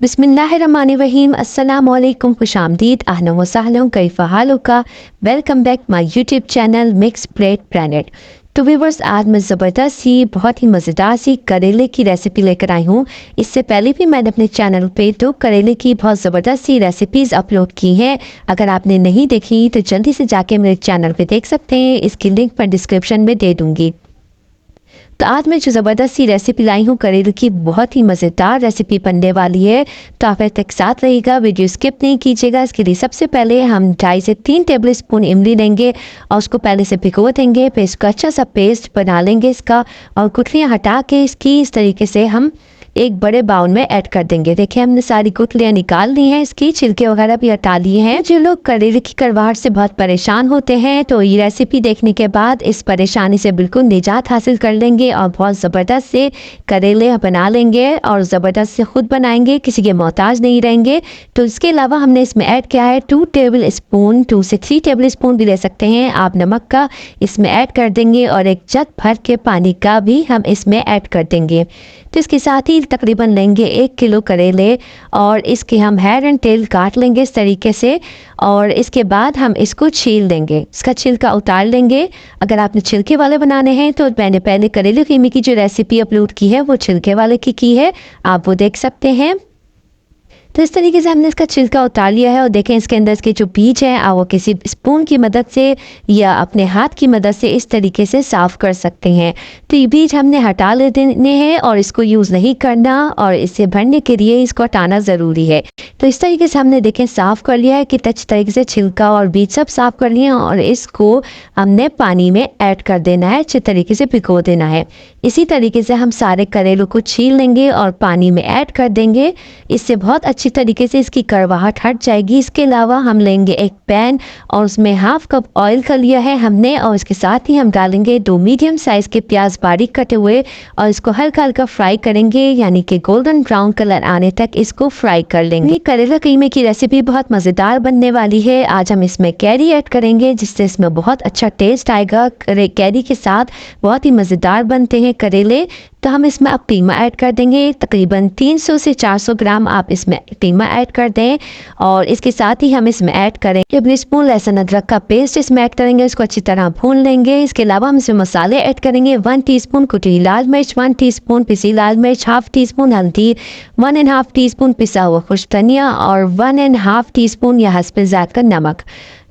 बिस्मिल्लाहिर्रहमानिर्रहीम अस्सलामुअलैकुम खुशामदीद अहलन व सहलन कैफ़ हालुका। Welcome back my YouTube channel mix plate planet. तो व्यूअर्स, आज मैं ज़बरदस्त सी बहुत ही मज़ेदार सी करेले की रेसिपी लेकर आई हूँ। इससे पहले भी मैंने अपने चैनल पे तो करेले की बहुत ज़बरदस्त सी रेसिपीज़ अपलोड की हैं। अगर आपने नहीं देखी तो जल्दी से जाके मेरे चैनल पे देख सकते हैं, इसकी लिंक मैं डिस्क्रिप्शन में दे दूँगी। तो आज मैं जो ज़बरदस्त सी रेसिपी लाई हूँ करेले की, बहुत ही मज़ेदार रेसिपी बनने वाली है। तो आप तक साथ रहिएगा, वीडियो स्किप नहीं कीजिएगा। इसके लिए सबसे पहले हम 2.5 से 3 टेबल स्पून इमली लेंगे और उसको पहले से भिगो देंगे। फिर इसका अच्छा सा पेस्ट बना लेंगे इसका, और गुठलियाँ हटा के इसकी इस तरीके से हम एक बड़े बाउल में ऐड कर देंगे। देखिए, हमने सारी गुठलियाँ निकाल ली हैं, इसकी छिलके वगैरह भी हटा लिए हैं। जो लोग करेले की कड़वाहट से बहुत परेशान होते हैं तो ये रेसिपी देखने के बाद इस परेशानी से बिल्कुल निजात हासिल कर लेंगे और बहुत ज़बरदस्त से करेले बना लेंगे और ज़बरदस्त से खुद बनाएंगे, किसी के मोहताज नहीं रहेंगे। तो इसके अलावा हमने इसमें ऐड किया है 2 टेबल स्पून, 2 से 3 टेबल स्पून भी ले सकते हैं आप, नमक का इसमें ऐड कर देंगे और एक जग भर के पानी का भी हम इसमें ऐड कर देंगे। तो इसके साथ ही तकरीबन लेंगे 1 किलो करेले और इसके हम हेयर एंड टेल काट लेंगे इस तरीके से, और इसके बाद हम इसको छील लेंगे, इसका छिलका उतार लेंगे। अगर आपने छिलके वाले बनाने हैं तो मैंने पहले करेले कीमे की जो रेसिपी अपलोड की है वो छिलके वाले की है, आप वो देख सकते हैं। तो इस तरीके से हमने इसका छिलका उतार लिया है और देखें इसके अंदर इसके जो बीज हैं आप वो किसी स्पून की मदद से या अपने हाथ की मदद से इस तरीके से साफ़ कर सकते हैं। तो ये बीज हमने हटा लेने हैं और इसको यूज़ नहीं करना, और इसे भरने के लिए इसको हटाना ज़रूरी है। तो इस तरीके से हमने देखें साफ़ कर लिया है कि अच्छी तरीके से छिलका और बीज सब साफ़ कर लिए, और इसको हमने पानी में ऐड कर देना है, अच्छे तरीके से भिगो देना है। इसी तरीके से हम सारे करेलों को छील लेंगे और पानी में ऐड कर देंगे। इससे बहुत अच्छी तरीके से इसकी कड़वाहट हट जाएगी। इसके अलावा हम लेंगे एक पैन और उसमें हाफ कप ऑयल कर लिया है हमने, और इसके साथ ही हम डालेंगे 2 मीडियम साइज़ के प्याज बारीक कटे हुए, और इसको हल्का हल्का फ्राई करेंगे, यानी कि गोल्डन ब्राउन कलर आने तक इसको फ्राई कर लेंगे। करेला कीमे की रेसिपी बहुत मज़ेदार बनने वाली है। आज हम इसमें कैरी ऐड करेंगे जिससे इसमें बहुत अच्छा टेस्ट आएगा। कैरी के साथ बहुत ही मज़ेदार बनते हैं करेले। तो हम इसमें अब कीमा ऐड कर देंगे, तकरीबन 300 से 400 ग्राम आप इसमें कीमा ऐड कर दें, और इसके साथ ही हम इसमें ऐड करेंगे 1 स्पून लहसुन अदरक का पेस्ट इसमें ऐड करेंगे, इसको अच्छी तरह भून लेंगे। इसके अलावा हम इसमें मसाले ऐड करेंगे, 1 टीस्पून कुटी लाल मिर्च, 1 टीस्पून पिसी लाल मिर्च, हाफ टीस्पून हल्दी, 1.5 टीस्पून पिसा हुआ खुश धनिया और 1.5 टीस्पून या हस्बे ज़ायक़ा नमक।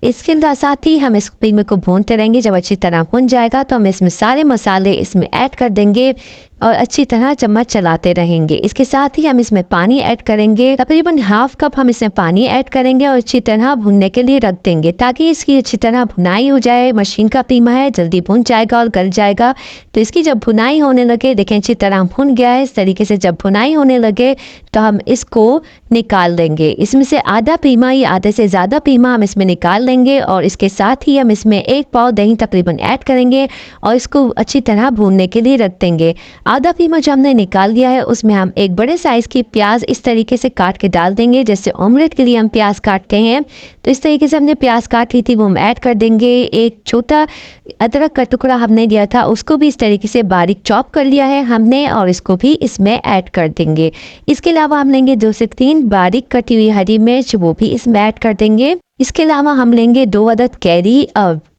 इसके साथ ही हम इस कीमे को भूनते रहेंगे। जब अच्छी तरह भुन जाएगा तो हम इसमें सारे मसाले इसमें ऐड कर देंगे और अच्छी तरह चम्मच चलाते रहेंगे। इसके साथ ही हम इसमें पानी ऐड करेंगे, तकरीबन हाफ कप हम इसमें पानी ऐड करेंगे और अच्छी तरह भुनने के लिए रख देंगे ताकि इसकी अच्छी तरह भुनाई हो जाए। मशीन का कीमा है, जल्दी भुन जाएगा और गल जाएगा। तो इसकी जब भुनाई होने लगे, देखें अच्छी तरह भुन गया है। इस तरीके से जब भुनाई होने लगे तो हम इसको निकाल लेंगे। इसमें से आधा कीमा या आधे से ज़्यादा कीमा हम इसमें निकाल लेंगे, और इसके साथ ही हम इसमें 1 पाव दही तकरीबन ऐड करेंगे और इसको अच्छी तरह भूनने के लिए रख देंगे। आधा कीमा जो हमने निकाल लिया है उसमें हम एक बड़े साइज़ की प्याज इस तरीके से काट के डाल देंगे, जैसे ऑमलेट के लिए हम प्याज काटते हैं। तो इस तरीके से हमने प्याज काट ली थी, वो हम ऐड कर देंगे। एक छोटा अदरक का टुकड़ा हमने लिया था, उसको भी इस तरीके से बारीक चॉप कर लिया है हमने, और इसको भी इसमें ऐड कर देंगे। इसके अलावा हम लेंगे 2 से 3 बारीक कटी हुई हरी मिर्च, वो भी इसमें ऐड कर देंगे। इसके अलावा हम लेंगे 2 अदद कैरी,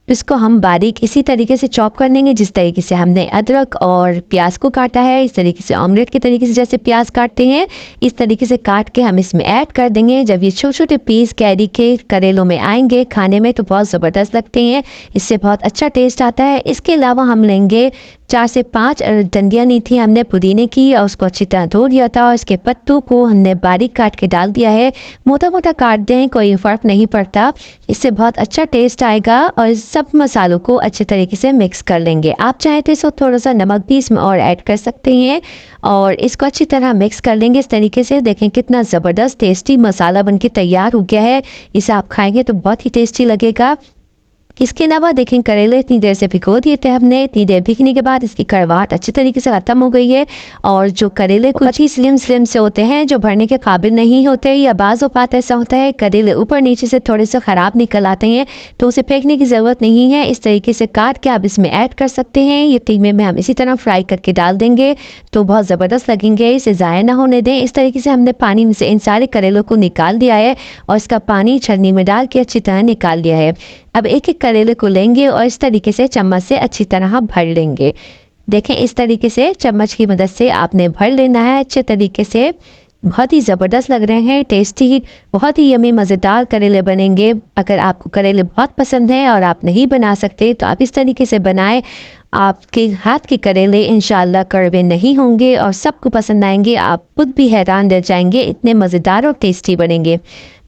इसको हम बारीक इसी तरीके से चॉप कर लेंगे जिस तरीके से हमने अदरक और प्याज को काटा है। इस तरीके से ऑमलेट के तरीके से जैसे प्याज काटते हैं, इस तरीके से काट के हम इसमें ऐड कर देंगे। जब ये छोटे छोटे पीस कैरी के करेलों में आएंगे खाने में तो बहुत ज़बरदस्त लगते हैं, इससे बहुत अच्छा टेस्ट आता है। इसके अलावा हम लेंगे 4 से 5 डंडियाँ ली थी हमने पुदीने की, और उसको अच्छी तरह धो लिया था, और इसके पत्तों को हमने बारीक काट के डाल दिया है। मोटा मोटा काट दें, कोई फ़र्क नहीं पड़ता, इससे बहुत अच्छा टेस्ट आएगा। और सब मसालों को अच्छे तरीके से मिक्स कर लेंगे। आप चाहें तो इसको थोड़ा सा नमक भी इसमें और ऐड कर सकते हैं, और इसको अच्छी तरह मिक्स कर लेंगे इस तरीके से। देखें कितना ज़बरदस्त टेस्टी मसाला बनके तैयार हो गया है। इसे आप खाएंगे तो बहुत ही टेस्टी लगेगा। इसके अलावा देखें करेले इतनी देर से भिगो दिए थे हमने, इतनी देर भिगने के बाद इसकी कड़वाहट अच्छी तरीके से ख़त्म हो गई है। और जो करेले कुछ ही स्लिम स्लिम से होते हैं जो भरने के काबिल नहीं होते, या बाज़ औक़ात ऐसा होता है करेले ऊपर नीचे से थोड़े से ख़राब निकल आते हैं, तो उसे फेंकने की ज़रूरत नहीं है। इस तरीके से काट के आप इसमें ऐड कर सकते हैं। ये कीमे में हम इसी तरह फ्राई करके डाल देंगे तो बहुत ज़बरदस्त लगेंगे, इसे ज़ाया ना होने दें। इस तरीके से हमने पानी में से इन सारे करेलों को निकाल दिया है और इसका पानी छन्नी में डाल के अच्छी तरह निकाल दिया है। अब एक एक करेले को लेंगे और इस तरीके से चम्मच से अच्छी तरह भर लेंगे। देखें इस तरीके से चम्मच की मदद से आपने भर लेना है अच्छे तरीके से। बहुत ही ज़बरदस्त लग रहे हैं, टेस्टी, बहुत ही यमी मज़ेदार करेले बनेंगे। अगर आपको करेले बहुत पसंद हैं और आप नहीं बना सकते तो आप इस तरीके से बनाएं। आपके हाथ के करेले इंशाल्लाह कड़वे नहीं होंगे और सबको पसंद आएंगे। आप खुद भी हैरान रह जाएंगे, इतने मज़ेदार और टेस्टी बनेंगे।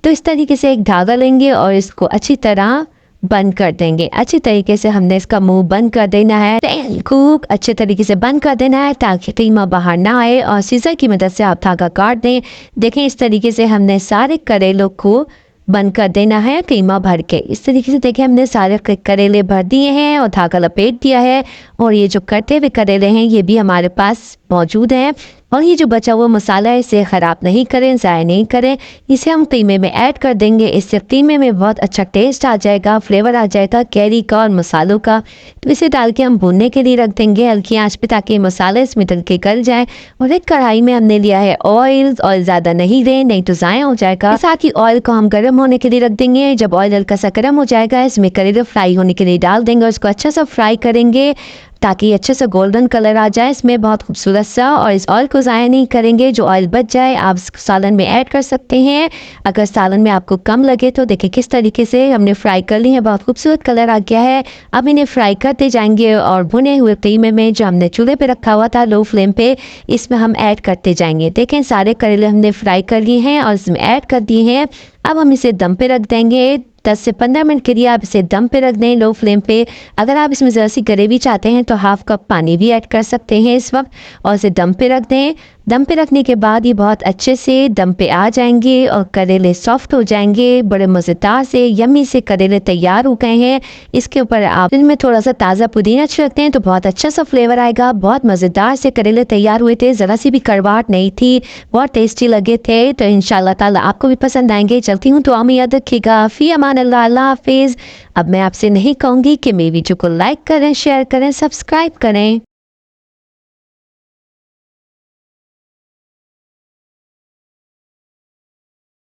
तो इस तरीके से एक धागा लेंगे और इसको अच्छी तरह बंद कर देंगे। अच्छी तरीके से हमने इसका मुंह बंद कर देना है, खूब अच्छे तरीके से बंद कर देना है ताकि कीमा बाहर ना आए। और सीजर की मदद से आप धागा काट दें। देखें इस तरीके से हमने सारे करेलों को बंद कर देना है कीमा भर के। इस तरीके से देखें हमने सारे करेले भर दिए हैं और धागा लपेट दिया है। और ये जो कटे हुए करेले हैं ये भी हमारे पास मौजूद हैं। और ये जो बचा हुआ मसाला है इसे ख़राब नहीं करें, ज़ाया नहीं करें, इसे हम कीमे में ऐड कर देंगे। इससे कीमे में बहुत अच्छा टेस्ट आ जाएगा, फ्लेवर आ जाएगा कैरी का और मसालों का। तो इसे डाल के हम भूनने के लिए रख देंगे हल्की आंच पे ताकि मसाले इसमें डल के गल जाए। और एक कढ़ाई में हमने लिया है ऑयल ज़्यादा नहीं दें नहीं तो ज़ाया हो जाएगा। साथ ही ऑयल को हम गर्म होने के लिए रख देंगे। जब ऑयल हल्का सा गर्म हो जाएगा इसमें करेले फ्राई होने के लिए डाल देंगे और इसको अच्छा सा फ्राई करेंगे ताकि अच्छे से गोल्डन कलर आ जाए इसमें बहुत खूबसूरत सा। और इस ऑयल को ज़ाया नहीं करेंगे, जो ऑयल बच जाए आप सालन में ऐड कर सकते हैं। अगर सालन में आपको कम लगे तो देखिए किस तरीके से हमने फ्राई कर ली है, बहुत खूबसूरत कलर आ गया है। अब इन्हें फ्राई करते जाएंगे और भुने हुए कीमे में जो हमने चूल्हे पे रखा हुआ था लो फ्लेम पे, इसमें हम ऐड करते जाएंगे। देखें सारे करेले हमने फ्राई कर लिए हैं और इसमें ऐड कर दिए हैं। अब हम इसे दम पे रख देंगे। 10 से 15 मिनट के लिए आप इसे दम पे रख दें लो फ्लेम पे। अगर आप इसमें ज़रा सी ग्रेवी चाहते हैं तो हाफ कप पानी भी ऐड कर सकते हैं इस वक्त और इसे दम पे रख दें। दम पे रखने के बाद ये बहुत अच्छे से दम पे आ जाएंगे और करेले सॉफ्ट हो जाएंगे। बड़े मज़ेदार से यम्मी से करेले तैयार हो गए हैं। इसके ऊपर आप इनमें थोड़ा सा ताज़ा पुदीना छिड़कते हैं तो बहुत अच्छा सा फ्लेवर आएगा। बहुत मज़ेदार से करेले तैयार हुए थे, ज़रा सी भी कड़वाहट नहीं थी, बहुत टेस्टी लगे थे। तो इंशाल्लाह ताला आपको भी पसंद आएंगे। चलती हूँ तो में याद रखिएगा। फ़ी अमान अल्लाह, अल्लाह हाफिज़। अब मैं आपसे नहीं कहूँगी कि मेरी वीडियो को लाइक करें, शेयर करें, सब्सक्राइब करें।